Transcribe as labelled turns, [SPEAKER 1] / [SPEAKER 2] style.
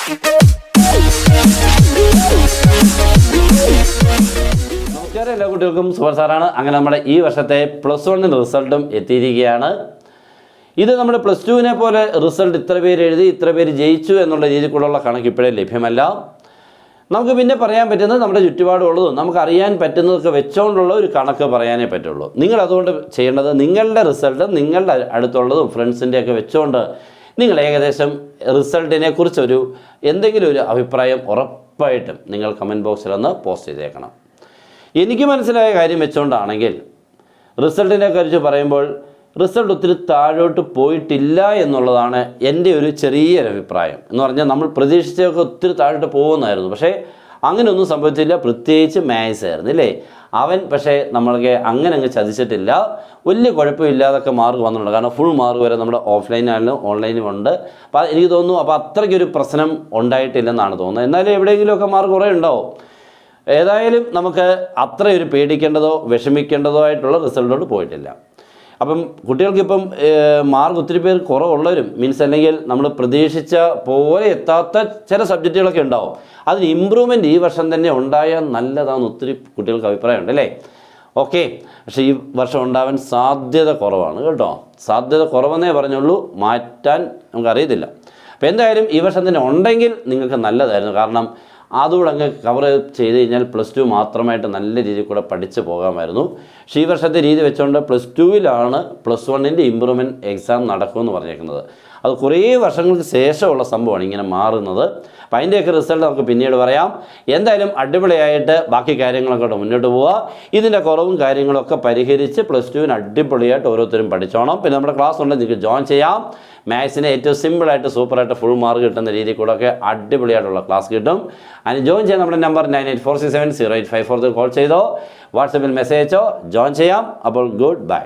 [SPEAKER 1] നമസ്കാരം, എല്ലാ കുട്ടികൾക്കും സൂപ്പർ സാറാണ്. അങ്ങനെ നമ്മുടെ ഈ വർഷത്തെ +1 റിസൾട്ടും എത്തിയിരിക്കുകയാണ്. ഇത് നമ്മുടെ +2വിനെ പോലെ റിസൾട്ട് ഇത്ര പേര് എഴുതി ഇത്ര പേര് ജയിച്ചു എന്നുള്ള രീതിക്കുള്ള കണക്ക് ഇപ്പോഴേ ലഭ്യമല്ല. നമുക്ക് പിന്നെ പറയാൻ പറ്റുന്നത് നമ്മുടെ ചുറ്റുപാടുള്ളതും നമുക്കറിയാൻ പറ്റുന്നതൊക്കെ വെച്ചുകൊണ്ടുള്ള ഒരു കണക്ക് പറയാനേ പറ്റുള്ളൂ. നിങ്ങൾ അതുകൊണ്ട് ചെയ്യേണ്ടത് നിങ്ങളുടെ റിസൾട്ട് നിങ്ങളുടെ അടുത്തുള്ളതും ഫ്രണ്ട്സിൻ്റെയൊക്കെ വെച്ചുകൊണ്ട് നിങ്ങൾ ഏകദേശം റിസൾട്ടിനെ കുറിച്ചൊരു എന്തെങ്കിലും ഒരു അഭിപ്രായം ഉറപ്പായിട്ടും നിങ്ങൾ കമൻറ്റ് ബോക്സിലൊന്ന് പോസ്റ്റ് ചെയ്തേക്കണം. എനിക്ക് മനസ്സിലായ കാര്യം വെച്ചുകൊണ്ടാണെങ്കിൽ റിസൾട്ടിനെ കുറിച്ച് പറയുമ്പോൾ റിസൾട്ട് ഒത്തിരി താഴോട്ട് പോയിട്ടില്ല എന്നുള്ളതാണ് എൻ്റെ ഒരു ചെറിയൊരു അഭിപ്രായം. എന്ന് പറഞ്ഞാൽ നമ്മൾ പ്രതീക്ഷിച്ചതൊക്കെ ഒത്തിരി താഴോട്ട് പോകുന്നതായിരുന്നു, പക്ഷേ അങ്ങനെയൊന്നും സംഭവിച്ചില്ല. പ്രത്യേകിച്ച് മാത്സ് ആയിരുന്നു അല്ലേ. അവൻ പക്ഷേ നമ്മൾക്ക് അങ്ങനെ അങ്ങ് ചതിച്ചിട്ടില്ല. വലിയ കുഴപ്പമില്ലാതൊക്കെ മാർക്ക് വന്നിട്ടുണ്ട്. കാരണം ഫുൾ മാർക്ക് വരെ നമ്മുടെ ഓഫ്ലൈനായാലും ഓൺലൈനും ഉണ്ട്. അപ്പോൾ എനിക്ക് തോന്നുന്നു അപ്പോൾ അത്രയ്ക്കൊരു പ്രശ്നം ഉണ്ടായിട്ടില്ലെന്നാണ് തോന്നുന്നത്. എന്നാലും എവിടെയെങ്കിലുമൊക്കെ മാർക്ക് കുറേ ഉണ്ടാവും. ഏതായാലും നമുക്ക് അത്രയൊരു പേടിക്കേണ്ടതോ വിഷമിക്കേണ്ടതോ ആയിട്ടുള്ള റിസൾട്ടോട് പോയിട്ടില്ല. അപ്പം കുട്ടികൾക്കിപ്പം മാർക്ക് ഒത്തിരി പേർ കുറവുള്ളവരും അല്ലെങ്കിൽ നമ്മൾ പ്രതീക്ഷിച്ച പോലെ എത്താത്ത ചില സബ്ജക്റ്റുകളൊക്കെ ഉണ്ടാവും. അതിന് ഇമ്പ്രൂവ്മെൻറ്റ് ഈ വർഷം തന്നെ ഉണ്ടായാൽ നല്ലതാണെന്ന് ഒത്തിരി കുട്ടികൾക്ക് അഭിപ്രായമുണ്ട് അല്ലേ. ഓക്കെ, പക്ഷേ ഈ വർഷം ഉണ്ടാവാൻ സാധ്യത കുറവാണ് കേട്ടോ. സാധ്യത കുറവെന്നേ പറഞ്ഞുള്ളൂ, മാറ്റാൻ നമുക്കറിയത്തില്ല. അപ്പോൾ എന്തായാലും ഈ വർഷം തന്നെ ഉണ്ടെങ്കിൽ നിങ്ങൾക്ക് നല്ലതായിരുന്നു. കാരണം അതുകൂടെ അങ്ങ് കവർ ചെയ്ത് കഴിഞ്ഞാൽ +2 മാത്രമായിട്ട് നല്ല രീതിയിൽ കൂടെ പഠിച്ച് പോകാമായിരുന്നു. പക്ഷേ ഈ വർഷത്തെ രീതി വെച്ചുകൊണ്ട് +2വിലാണ് +1ൻ്റെ ഇമ്പ്രൂവ്മെൻറ്റ് എക്സാം നടക്കുമെന്ന് പറഞ്ഞേക്കുന്നത്. അത് കുറേ വർഷങ്ങൾക്ക് ശേഷമുള്ള സംഭവമാണ് ഇങ്ങനെ മാറുന്നത്. അപ്പം അതിൻ്റെയൊക്കെ റിസൾട്ട് നമുക്ക് പിന്നീട് പറയാം. എന്തായാലും അടിപൊളിയായിട്ട് ബാക്കി കാര്യങ്ങളൊക്കെ മുന്നോട്ട് പോവുക. ഇതിൻ്റെ കുറവും കാര്യങ്ങളൊക്കെ പരിഹരിച്ച് +2വിന് അടിപൊളിയായിട്ട് ഓരോരുത്തരും പഠിച്ചോണം. പിന്നെ നമ്മുടെ ക്ലാസ് ഉണ്ടെങ്കിൽ നിങ്ങൾക്ക് ജോയിൻ ചെയ്യാം. മാത്സിനെ ഏറ്റവും സിമ്പിളായിട്ട് സൂപ്പറായിട്ട് ഫുൾ മാർക്ക് കിട്ടുന്ന രീതിയിൽ കൂടെ ഒക്കെ അടിപൊളിയായിട്ടുള്ള ക്ലാസ് കിട്ടും. അതിന് ജോയിൻ ചെയ്യാൻ നമ്മുടെ നമ്പർ 9846708543 കോൾ ചെയ്തോ വാട്സപ്പിൽ മെസ്സേജ് അയച്ചോ ജോയിൻ ചെയ്യാം. അപ്പോൾ ഗുഡ് ബൈ.